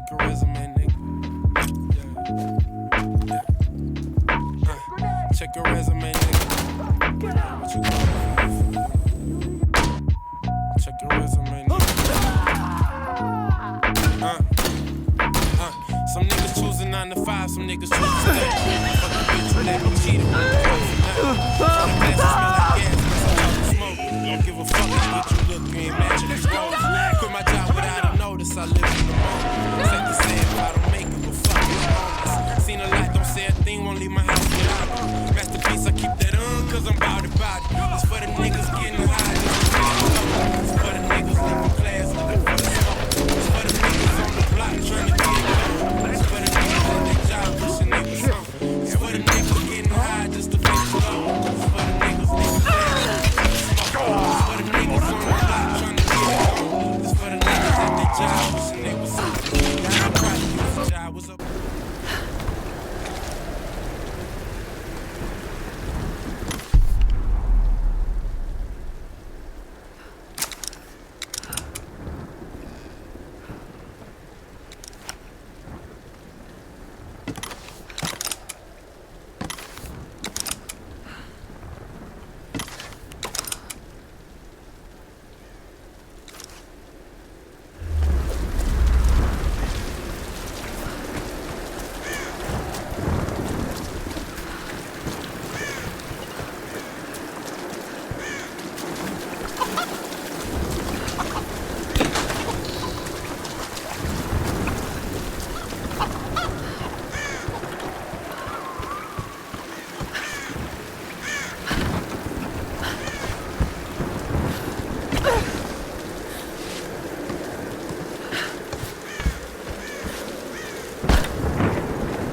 Check your resume, nigga. Check your resume, nigga. What you got? Check your resume, nigga. Some niggas choosing 9 to 5, some niggas choosing to stay. Fuck the bitch who let me cheat on her. Don't give a fuck how good you look, you ain't matching these goals. Quit my job without a notice, I live in the moment. Safe to say if I don't make it, but fuck you homeless. Seen a lot, don't say a thing, won't leave my house without it. Masterpiece, I keep that cause I'm bout it. It's for the niggas getting high, just to it's for the niggas living class, looking for the smoke. It's for the niggas on the block, trying to get low. It's for the niggas at their job, wishing they was something. It's for the niggas getting high, just to face the low. It's for the niggas living class. It's for the niggas on the block trying to get it on. It's for the niggas at their job wishing they was something. I'm proud of you, the job was up.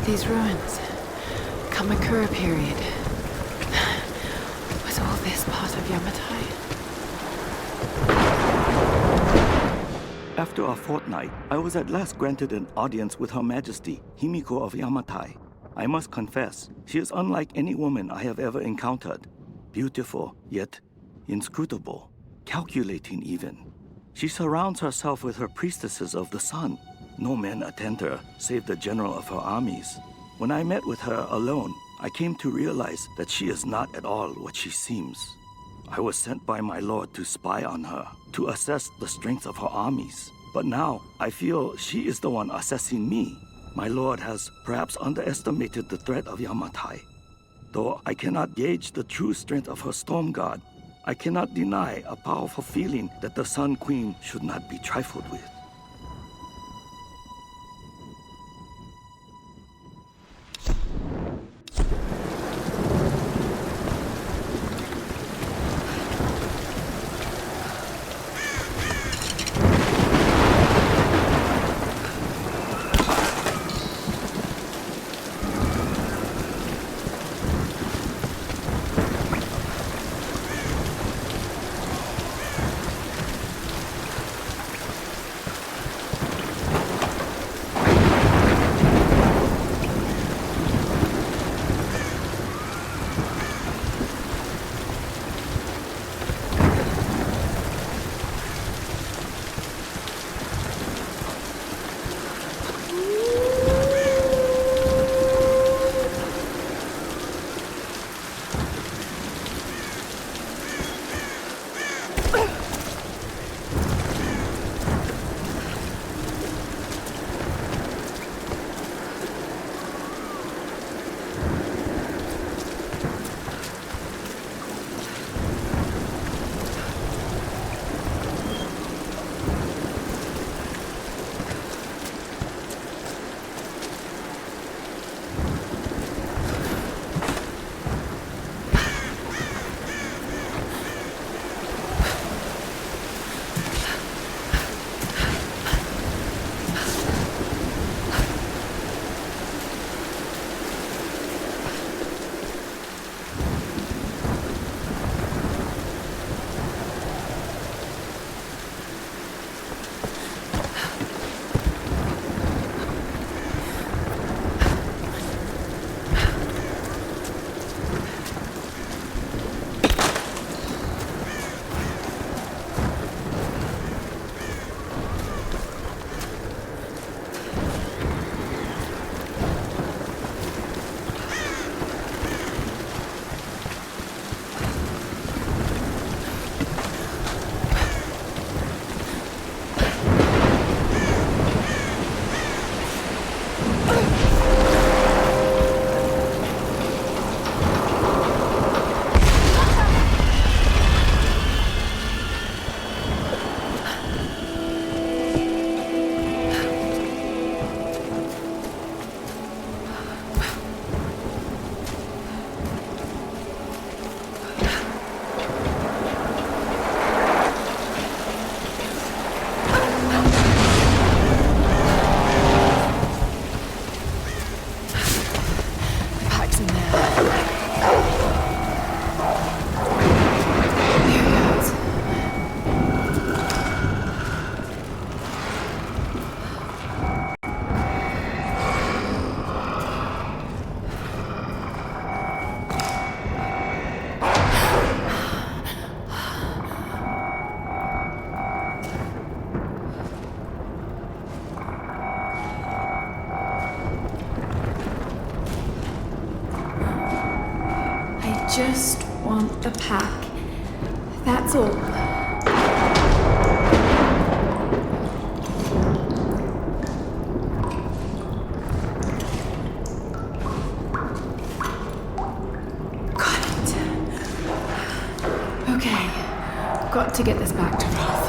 These ruins, Kamakura period. Was all this part of Yamatai? After a fortnight, I was at last granted an audience with Her Majesty, Himiko of Yamatai. I must confess, she is unlike any woman I have ever encountered. Beautiful, yet inscrutable, calculating even. She surrounds herself with her priestesses of the sun. No men attend her, save the general of her armies. When I met with her alone, I came to realize that she is not at all what she seems. I was sent by my lord to spy on her, to assess the strength of her armies. But now, I feel she is the one assessing me. My lord has perhaps underestimated the threat of Yamatai. Though I cannot gauge the true strength of her storm god, I cannot deny a powerful feeling that the Sun Queen should not be trifled with. just want a pack. That's all. Got it. Okay. Got to get this back to Roth.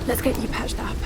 Let's get you patched up.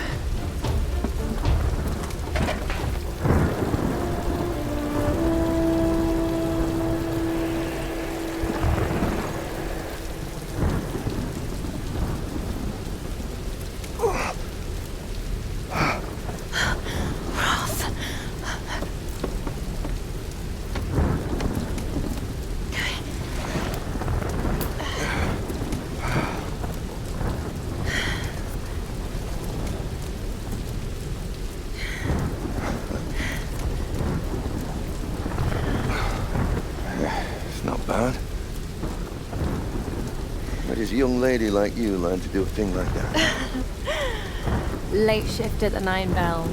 Where does a young lady like you learn to do a thing like that? Late shift at the 9 Bells.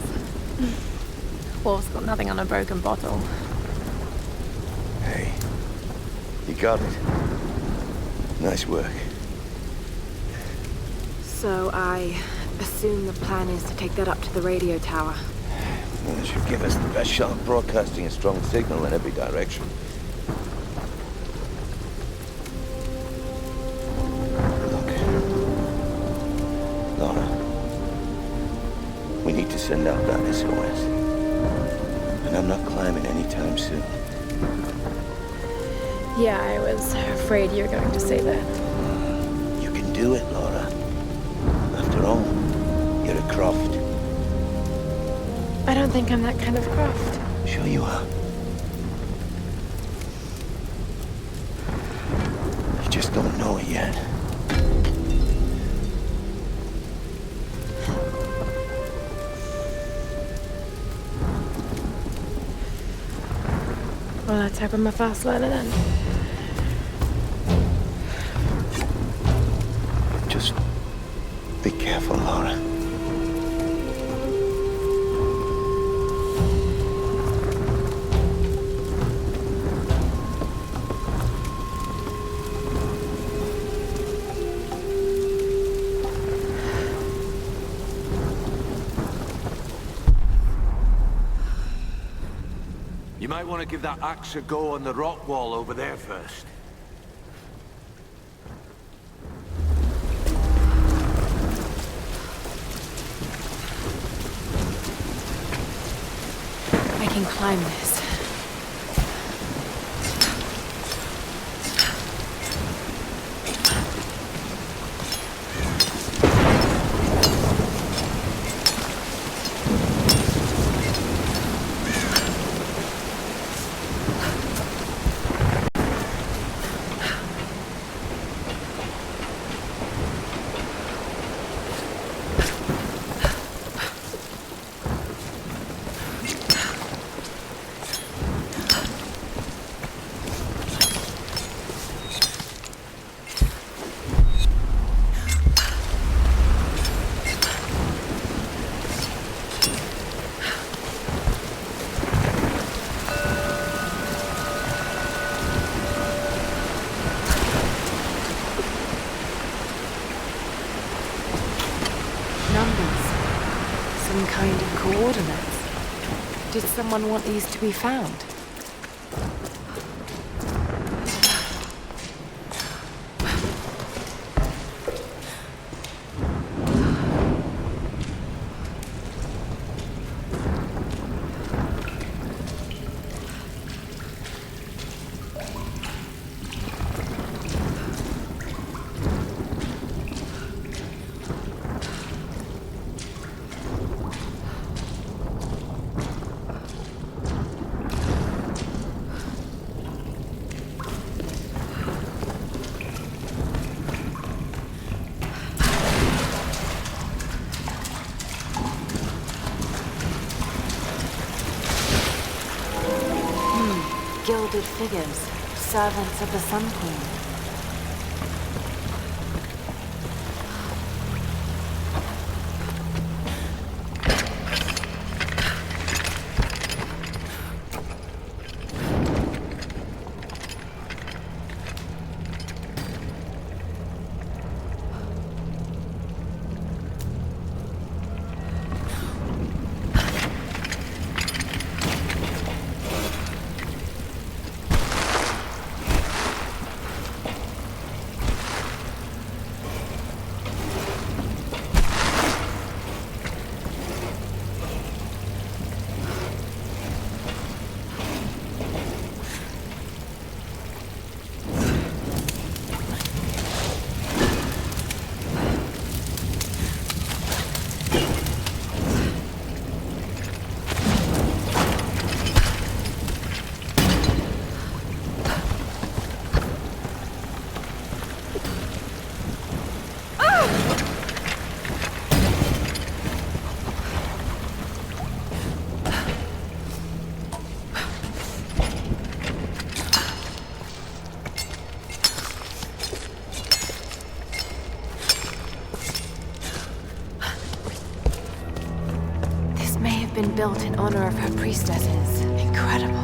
Wolf's got nothing on a broken bottle. Hey, you got it. Nice work. So I assume the plan is to take that up to the radio tower. Well, it should give us the best shot of broadcasting a strong signal in every direction. We need to send out that SOS. And I'm not climbing anytime soon. Yeah, I was afraid you were going to say that. You can do it, Laura. After all, you're a Croft. I don't think I'm that kind of Croft. Sure you are. You just don't know it yet. Well, let's hope I'm a fast learner then. Just be careful, Laura. You might want to give that axe a go on the rock wall over there first. I can climb this. numbers. Some kind of coordinates. Did someone want these to be found? Gilded figures, servants of the Sun Queen. Been built in honor of her priestesses. Incredible.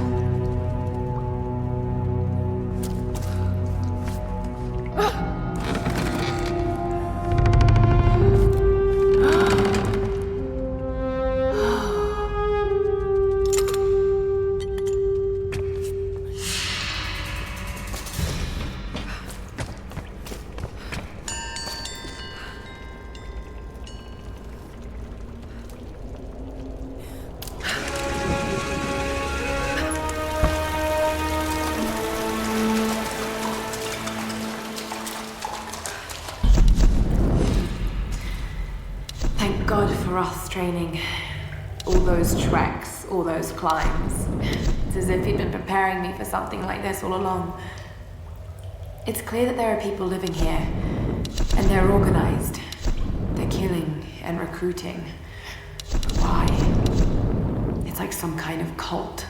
God for us training. All those treks, all those climbs. It's as if he'd been preparing me for something like this all along. It's clear that there are people living here, and they're organized. They're killing and recruiting. But why? It's like some kind of cult.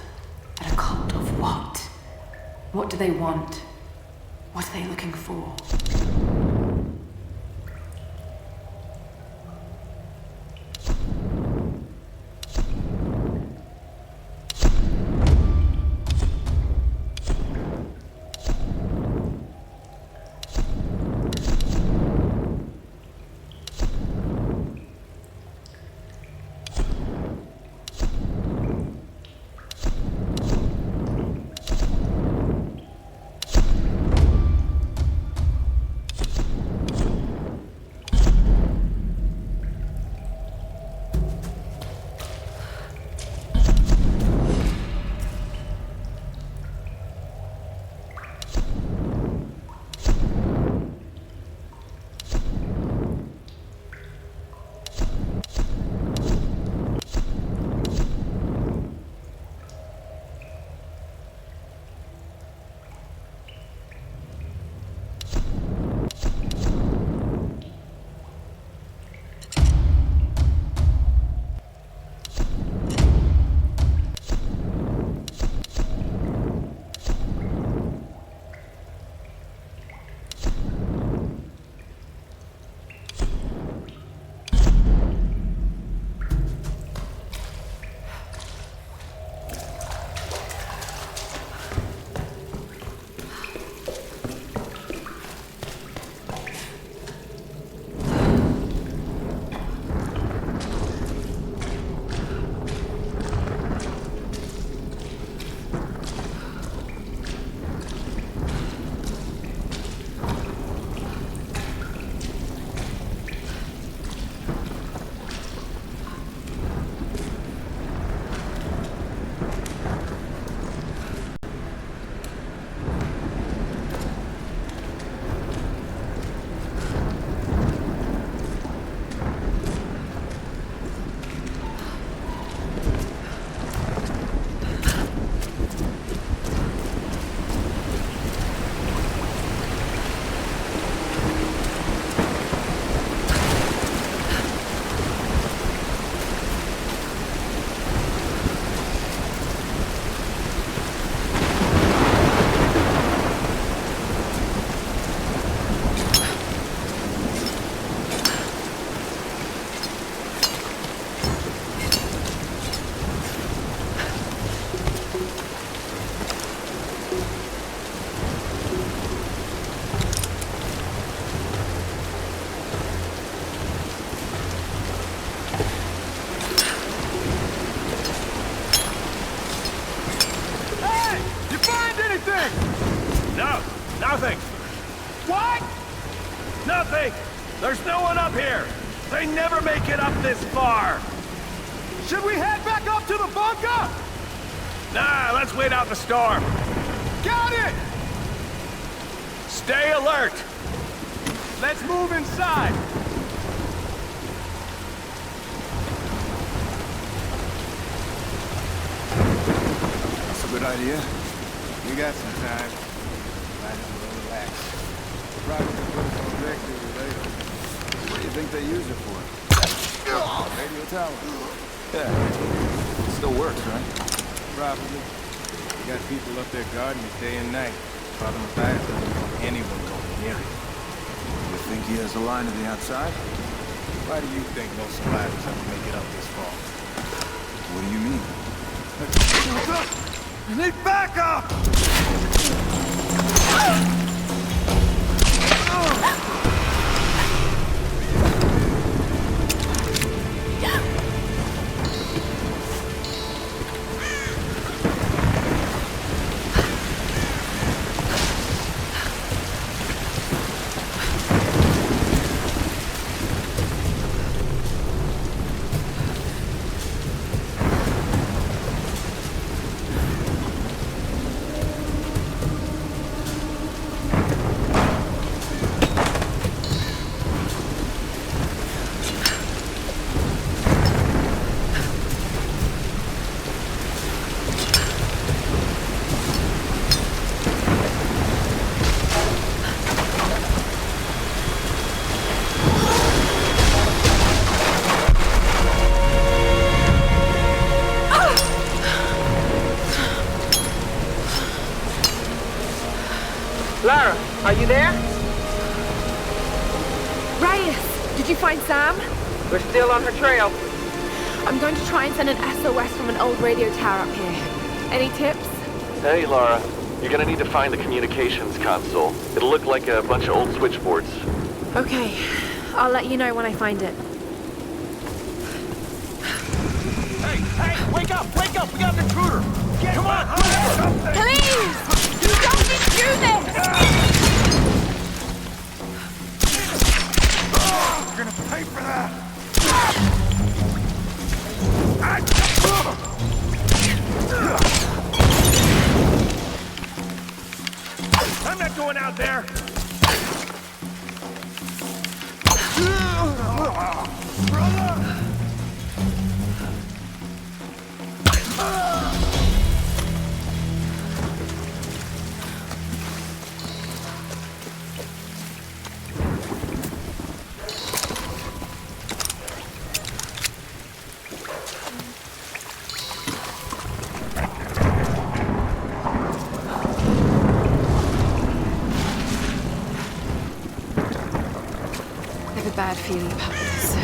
But a cult of what? What do they want? What are they looking for? Nothing. What? Nothing. There's no one up here. They never make it up this far. Should we head back up to the bunker? Nah, let's wait out the storm. Got it! Stay alert. Let's move inside. That's a good idea. We got some time. Might as well relax. Probably put us on directory later. What do you think they use it for? Radio tower. Yeah. It still works, right? Probably. We got people up there guarding it day and night. Father Matthias doesn't want anyone going near it. You think he has a line to the outside? Why do you think no survivors ever make it up this far? What do you mean? I need backup! Lara, are you there? Reyes, did you find Sam? We're still on her trail. I'm going to try and send an SOS from an old radio tower up here. Any tips? Hey, Lara. You're gonna need to find the communications console. It'll look like a bunch of old switchboards. Okay, I'll let you know when I find it. Hey, wake up! We got an intruder! Come on, Please! You don't need to do this! You're gonna pay for that! I'm not going out there! I have a bad feeling about this.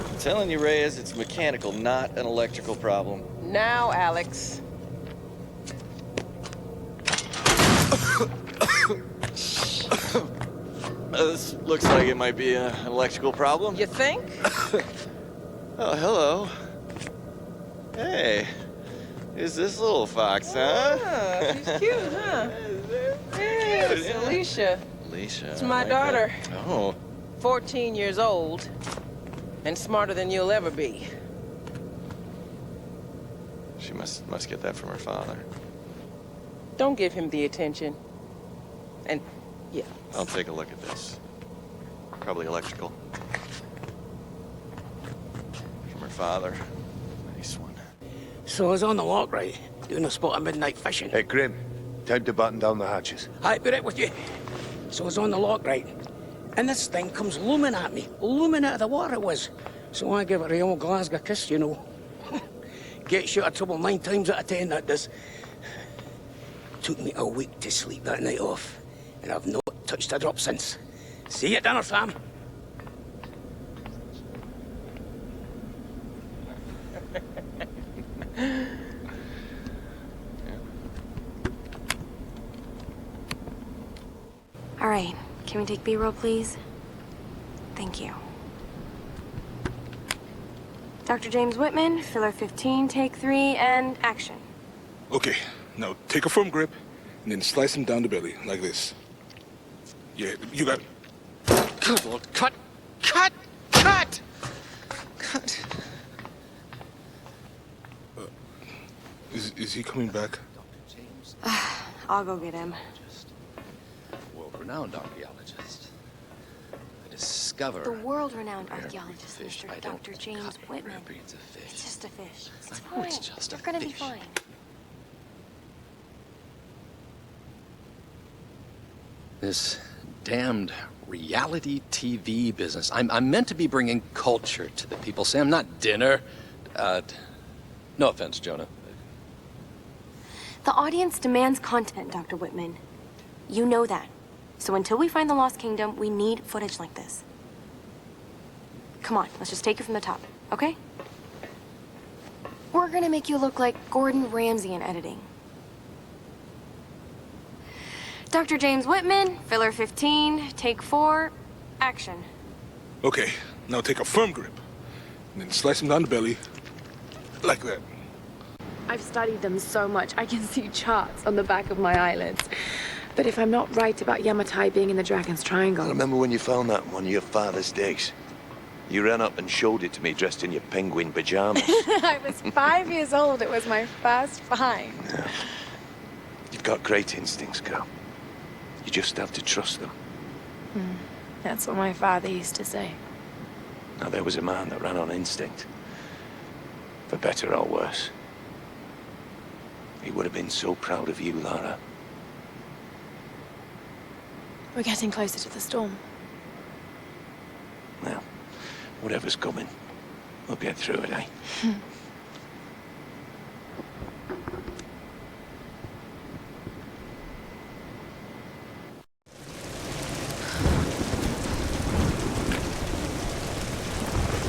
I'm telling you, Reyes, it's mechanical, not an electrical problem. Now, Alex. This looks like it might be an electrical problem. You think? Oh, hello. Hey, who's this little fox, huh? Ah, she's cute, huh? Yeah, it's Alicia. Alicia. It's my I like daughter. that. Oh. 14 years old. And smarter than you'll ever be. She must get that from her father. Don't give him the attention. And, yeah. I'll take a look at this. Probably electrical. From her father. Nice one. So I was on the lock, right? Doing a spot of midnight fishing. Hey, Grim. Time to button down the hatches. I'd be right with you. So I was on the lock, right? And this thing comes looming at me. Looming out of the water it was. So I give it a old Glasgow kiss, you know. Gets you out of trouble 9 times out of 10, that does. Took me a week to sleep that night off. And I've not touched a drop since. See you at dinner, fam. right. Can we take B-roll, please? Thank you. Dr. James Whitman, filler 15, take 3, and action. Okay, now take a firm grip, and then slice him down the belly, like this. Yeah, you got it. Good Lord, cut! Cut! Cut! Cut! Is he coming back? I'll go get him. World-renowned archaeologist. I discover... The world-renowned archaeologist, fish. Mr. Dr. James Whitman. Breeds of fish. It's just a fish. It's I know fine. it's just You're a gonna be fish. fine. This damned reality TV business. I'm meant to be bringing culture to the people, Sam, not dinner. No offense, Jonah. The audience demands content, Dr. Whitman. You know that. So until we find the Lost Kingdom, we need footage like this. Come on, let's just take it from the top, okay? We're gonna make you look like Gordon Ramsay in editing. Dr. James Whitman, filler 15, take 4, action. Okay, now take a firm grip, and then slice him down the belly, like that. I've studied them so much, I can see charts on the back of my eyelids. But if I'm not right about Yamatai being in the Dragon's Triangle... I remember when you found that on one of your father's digs. You ran up and showed it to me dressed in your penguin pajamas. I was 5 years old. It was my first find. Yeah. You've got great instincts, girl. You just have to trust them. That's what my father used to say. Now, there was a man that ran on instinct. For better or worse. He would have been so proud of you, Lara. We're getting closer to the storm. Now, whatever's coming, we'll get through it, eh?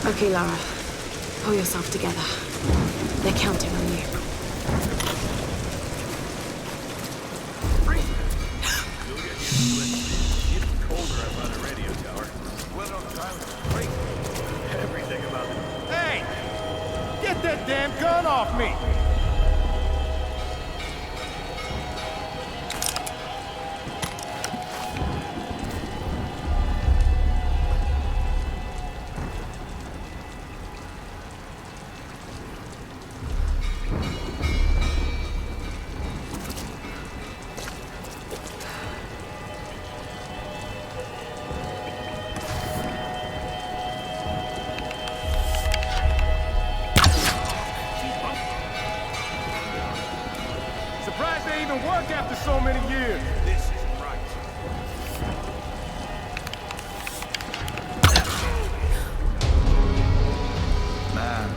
Okay, Lara. Pull yourself together. They're counting on you. Everything about it. Hey! Get that damn gun off me! Surprised they even work after so many years. This isn't right. Man.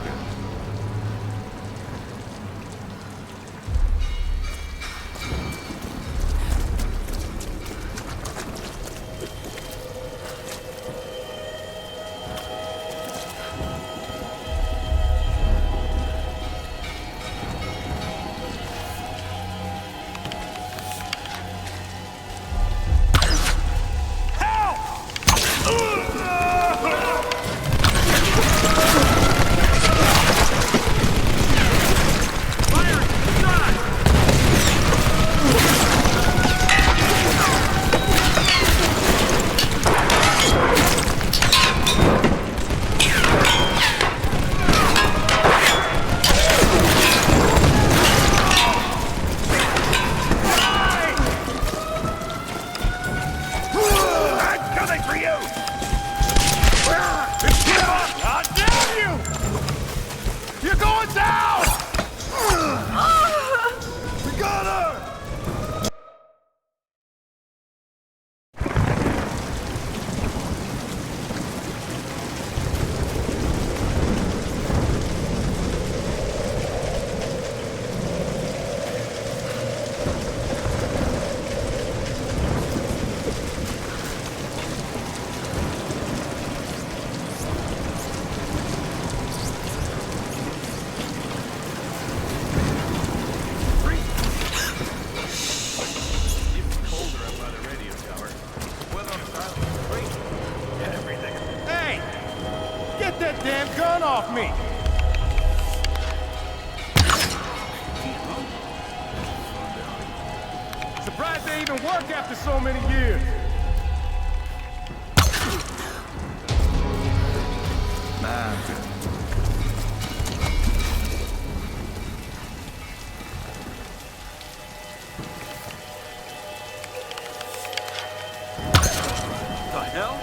Surprised they even work after so many years. Man. The hell?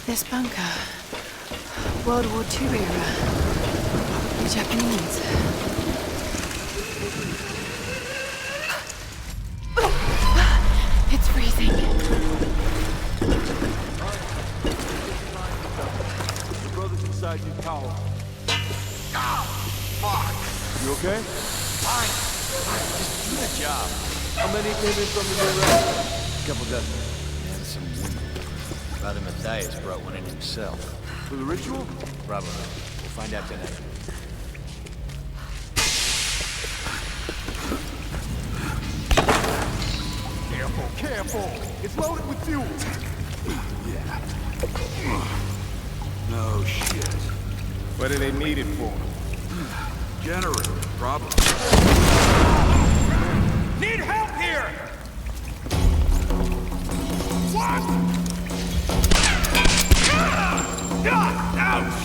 This bunker. World War II era. The Japanese. It's freezing. The brothers inside your tower. Ah, fuck! You okay? Fine. Just do the job. How many came in from the new round? Couple dozen. And some women. Brother Matthias brought one in himself. For the ritual? Probably. We'll find out tonight. Careful, careful! It's loaded with fuel! Yeah. No shit. What do they need it for? Generator, probably. Need help here! What? Ouch!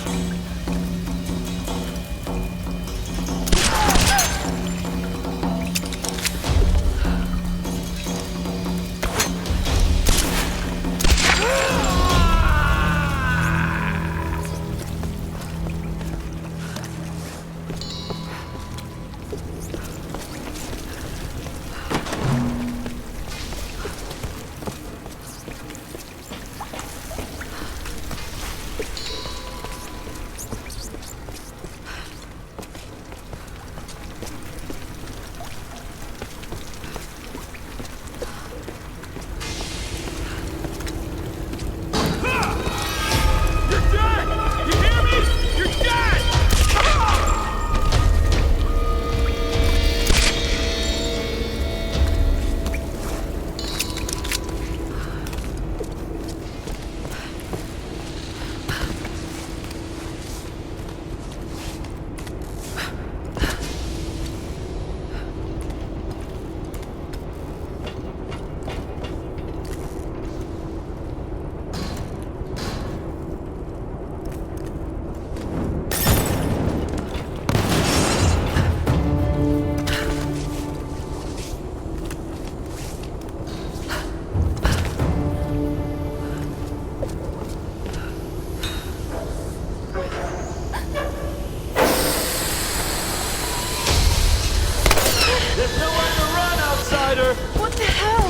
What the hell?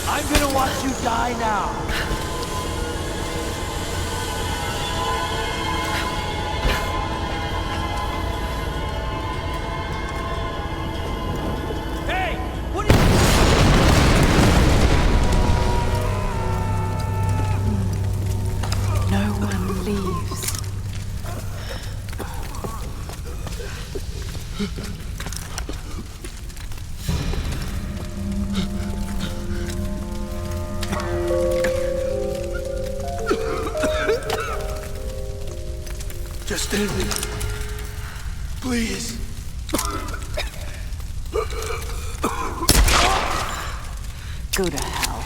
I'm gonna watch you die now. No one leaves. Just end it. Please. Go to hell.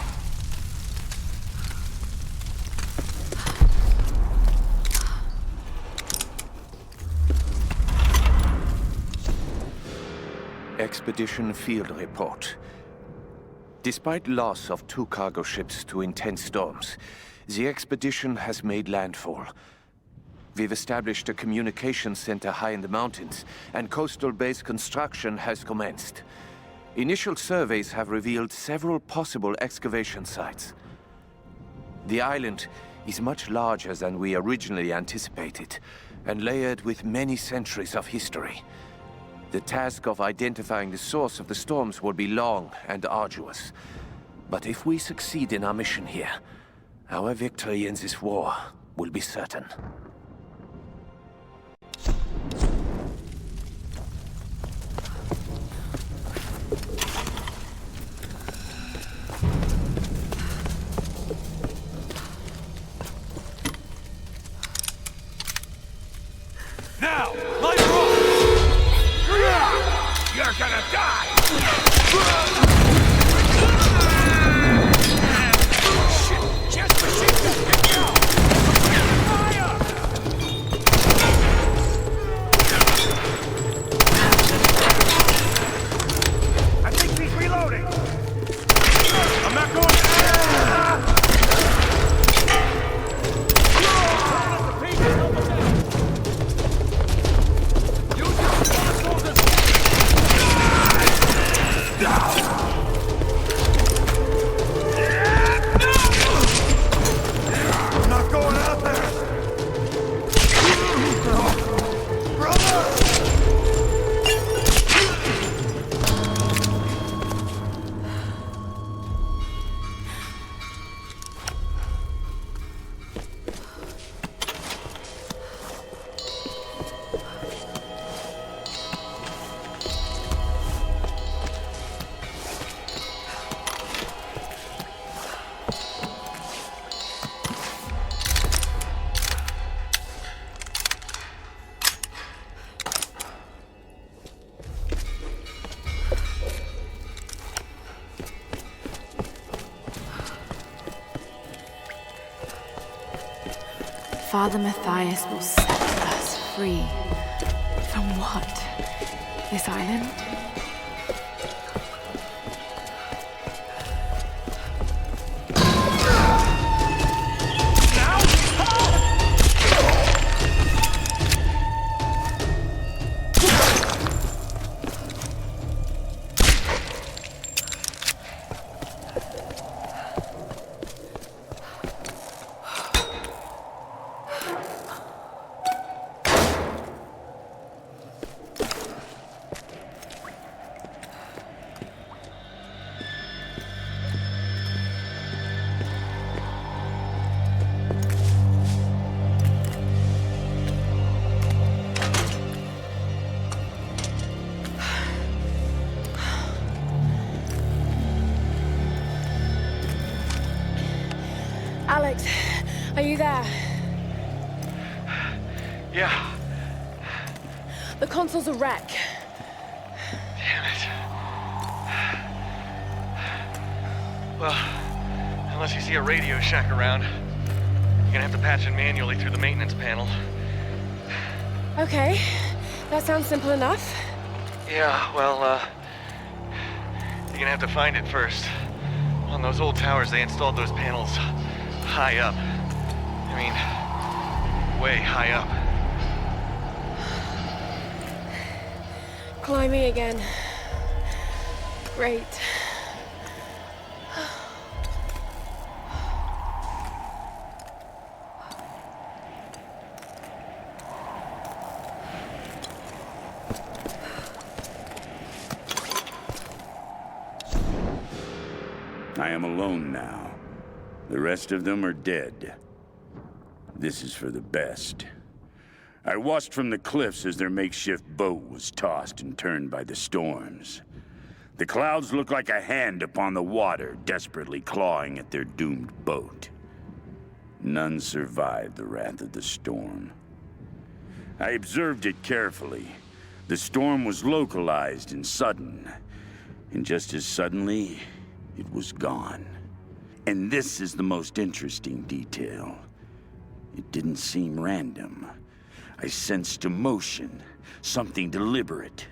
Expedition Field Report. Despite loss of 2 cargo ships to intense storms, the expedition has made landfall. We've established a communications center high in the mountains, and coastal base construction has commenced. Initial surveys have revealed several possible excavation sites. The island is much larger than we originally anticipated, and layered with many centuries of history. The task of identifying the source of the storms will be long and arduous. But if we succeed in our mission here, our victory in this war will be certain. Now, light her up! You're gonna die! Shit! Just machine gun! Get down! Fire! I think he's reloading! I'm not going... Father Matthias will set us free. From what? This island? Alex, are you there? Yeah. The console's a wreck. Damn it. Well, unless you see a Radio Shack around, you're gonna have to patch it manually through the maintenance panel. Okay, that sounds simple enough. Yeah, well, you're gonna have to find it first. On those old towers, they installed those panels high up. I mean, way high up. Climbing again. Great. I am alone now. The rest of them are dead. This is for the best. I watched from the cliffs as their makeshift boat was tossed and turned by the storms. The clouds looked like a hand upon the water, desperately clawing at their doomed boat. None survived the wrath of the storm. I observed it carefully. The storm was localized and sudden. And just as suddenly, it was gone. And this is the most interesting detail. It didn't seem random. I sensed emotion, something deliberate.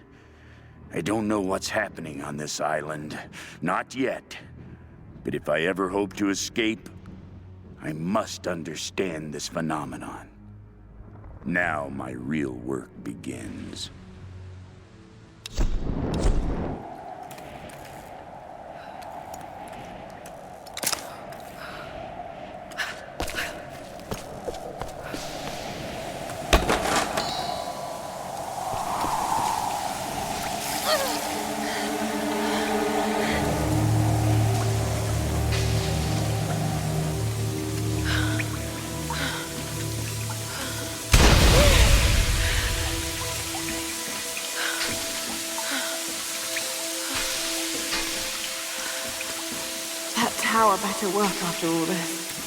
I don't know what's happening on this island. Not yet. But if I ever hope to escape, I must understand this phenomenon. Now my real work begins. That tower better work after all this.